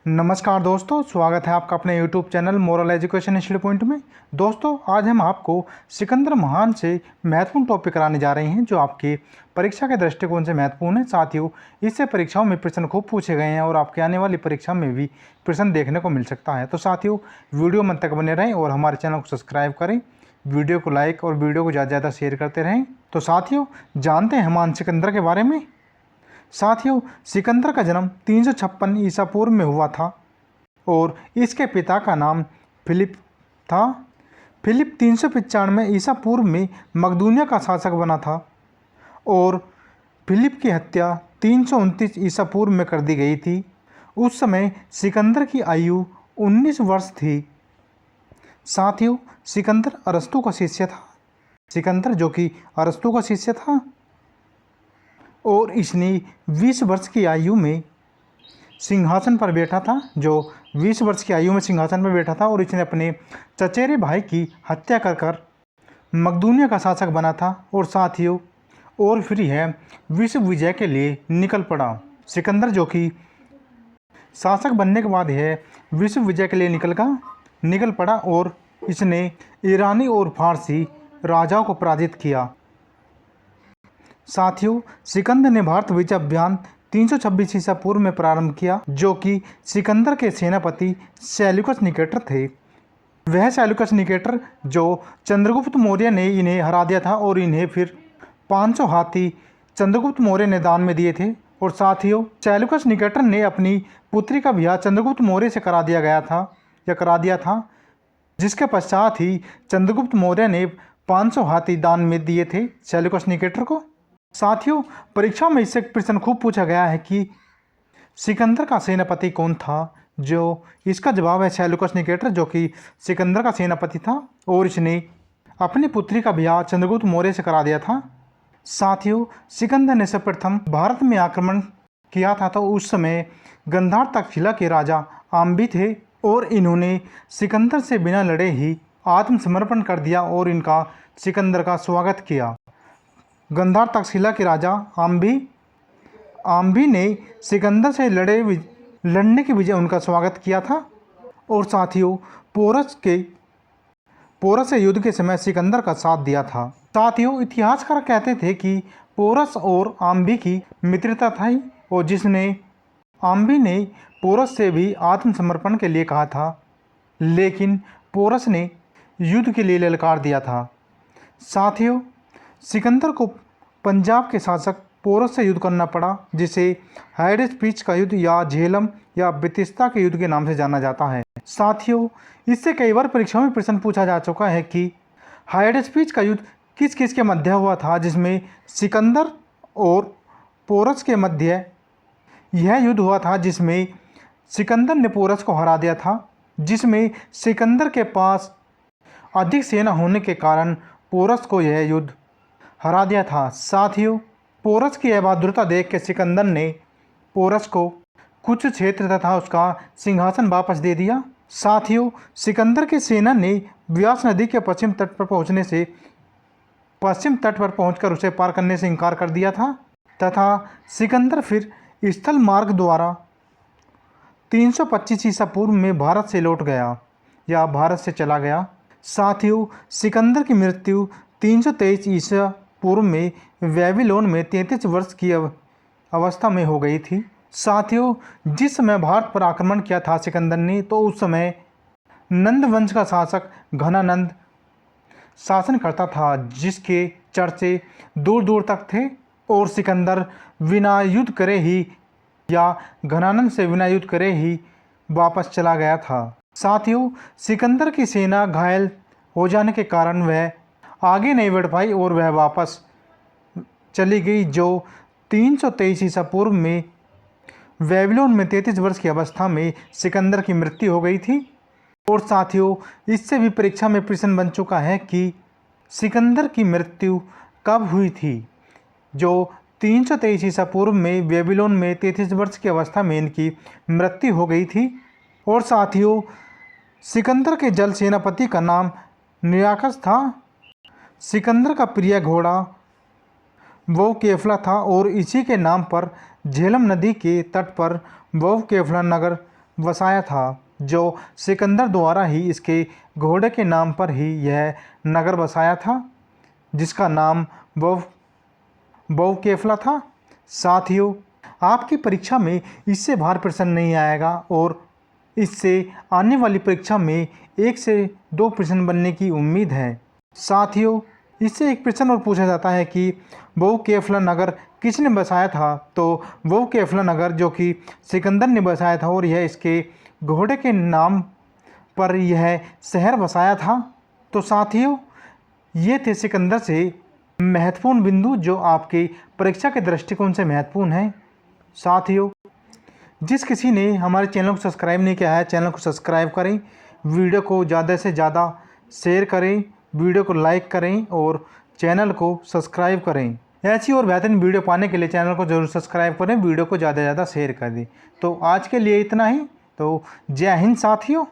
नमस्कार दोस्तों, स्वागत है आपका अपने YouTube channel moral education institute point में। दोस्तों, आज हम आपको सिकंदर महान से महत्वपूर्ण टॉपिक कराने जा रहे हैं जो आपके परीक्षा के दृष्टिकोण से महत्वपूर्ण है। साथियों, इससे परीक्षाओं में प्रश्न खूब पूछे गए हैं और आपके आने वाली परीक्षा में भी प्रश्न देखने को मिल सकता है। तो साथियों, वीडियो में तक बने रहें और हमारे चैनल को सब्सक्राइब करें, वीडियो को लाइक और वीडियो को ज़्यादा से ज़्यादा शेयर करते रहें। तो साथियों, जानते हैं महान सिकंदर के बारे में। साथियों, सिकंदर का जन्म 356 ईसा पूर्व में हुआ था और इसके पिता का नाम फिलिप था। फिलिप 395 ईसा पूर्व में मकदूनिया का शासक बना था और फिलिप की हत्या 329 ईसा पूर्व में कर दी गई थी। उस समय सिकंदर की आयु 19 वर्ष थी। साथियों, सिकंदर अरस्तु का शिष्य था। सिकंदर जो कि अरस्तु का शिष्य था और इसने 20 वर्ष की आयु में सिंहासन पर बैठा था। जो 20 वर्ष की आयु में सिंहासन पर बैठा था और इसने अपने चचेरे भाई की हत्या कर मकदूनिया का शासक बना था। और साथियों, और फिर यह विश्व विजय के लिए निकल पड़ा। सिकंदर जो कि शासक बनने के बाद यह विश्व विजय के लिए निकल पड़ा और इसने ईरानी और फारसी राजाओं को पराजित किया। साथियों, सिकंदर ने भारत विजय अभियान 326 ईसा पूर्व में प्रारंभ किया, जो कि सिकंदर के सेनापति सेल्यूकस निकेटर थे। वह सेल्यूकस निकेटर जो चंद्रगुप्त मौर्य ने इन्हें हरा दिया था और इन्हें फिर 500 हाथी चंद्रगुप्त मौर्य ने दान में दिए थे। और साथियों, सेल्यूकस निकेटर ने अपनी पुत्री का ब्याह चंद्रगुप्त मौर्य से करा दिया था, जिसके पश्चात ही चंद्रगुप्त मौर्य ने 500 हाथी दान में दिए थे सेल्यूकस निकेटर को। साथियों, परीक्षा में इससे प्रश्न खूब पूछा गया है कि सिकंदर का सेनापति कौन था। जो इसका जवाब है सेल्यूकस निकेटर, जो कि सिकंदर का सेनापति था और इसने अपनी पुत्री का ब्याह चंद्रगुप्त मौर्य से करा दिया था। साथियों, सिकंदर ने सर्वप्रथम भारत में आक्रमण किया था तो उस समय गंधार तक्षशिला के राजा आम्बी थे और इन्होंने सिकंदर से बिना लड़े ही आत्मसमर्पण कर दिया और इनका सिकंदर का स्वागत किया। गंधार तक्षशिला के राजा आम्बी ने सिकंदर से लड़ने के विजय उनका स्वागत किया था। और साथियों, पोरस से युद्ध के समय सिकंदर का साथ दिया था। साथियों, इतिहासकार कहते थे कि पोरस और आम्बी की मित्रता थी और जिसने आम्बी ने पोरस से भी आत्मसमर्पण के लिए कहा था, लेकिन पोरस ने युद्ध के लिए ललकार दिया था। साथियों, सिकंदर को पंजाब के शासक पोरस से युद्ध करना पड़ा, जिसे हाइडेस्पीच का युद्ध या झेलम या बितिस्ता के युद्ध के नाम से जाना जाता है। साथियों, इससे कई बार परीक्षाओं में प्रश्न पूछा जा चुका है कि हाइडेस्पीच का युद्ध किस किस के मध्य हुआ था, जिसमें सिकंदर और पोरस के मध्य यह युद्ध हुआ था, जिसमें सिकंदर ने पोरस को हरा दिया था, जिसमें सिकंदर के पास अधिक सेना होने के कारण पोरस को यह युद्ध हरा दिया था। साथियों, पोरस की यह बहादुरता देख के सिकंदर ने पोरस को कुछ क्षेत्र तथा उसका सिंहासन वापस दे दिया। साथियों, सिकंदर की सेना ने व्यास नदी के पश्चिम तट पर पहुंचकर उसे पार करने से इनकार कर दिया था तथा सिकंदर फिर स्थल मार्ग द्वारा 325 ईसा पूर्व में भारत से लौट गया या भारत से चला गया। साथियों, सिकंदर की मृत्यु 323 ईसा पूर्व में बेबीलोन में 33 वर्ष की अवस्था में हो गई थी। साथियों, जिस समय भारत पर आक्रमण किया था सिकंदर ने, तो उस समय नंद वंश का शासक घनानंद शासन करता था, जिसके चर्चे दूर दूर तक थे और सिकंदर बिना युद्ध करे ही या घनानंद से बिना युद्ध करे ही वापस चला गया था। साथियों, सिकंदर की सेना घायल हो जाने के कारण वह आगे नहीं बढ़ पाई और वह वापस चली गई, जो 323 ईसा पूर्व में बेबीलोन में 33 वर्ष की अवस्था में सिकंदर की मृत्यु हो गई थी। और साथियों, इससे भी परीक्षा में प्रश्न बन चुका है कि सिकंदर की मृत्यु कब हुई थी। जो 323 ईसा पूर्व में बेबीलोन में 33 वर्ष की अवस्था में इनकी मृत्यु हो गई थी। और साथियों, सिकंदर के जल सेनापति का नाम निराकस था। सिकंदर का प्रिय घोड़ा वो केफला था और इसी के नाम पर झेलम नदी के तट पर वो केफला नगर बसाया था, जो सिकंदर द्वारा ही इसके घोड़े के नाम पर ही यह नगर बसाया था, जिसका नाम बौकेफला था। साथियों, आपकी परीक्षा में इससे बाहर प्रश्न नहीं आएगा और इससे आने वाली परीक्षा में 1 से 2 प्रश्न बनने की उम्मीद है। साथियों, इससे एक प्रश्न और पूछा जाता है कि बौकेफला नगर किसने बसाया था, तो बौकेफला नगर जो कि सिकंदर ने बसाया था और यह इसके घोड़े के नाम पर यह शहर बसाया था। तो साथियों, ये थे सिकंदर से महत्वपूर्ण बिंदु जो आपके परीक्षा के दृष्टिकोण से महत्वपूर्ण हैं। साथियों, जिस किसी ने हमारे चैनल को सब्सक्राइब नहीं किया है, चैनल को सब्सक्राइब करें, वीडियो को ज़्यादा से ज़्यादा शेयर करें, वीडियो को लाइक करें और चैनल को सब्सक्राइब करें। ऐसी और बेहतरीन वीडियो पाने के लिए चैनल को जरूर सब्सक्राइब करें, वीडियो को ज़्यादा से ज़्यादा शेयर कर दें। तो आज के लिए इतना ही। तो जय हिंद साथियों।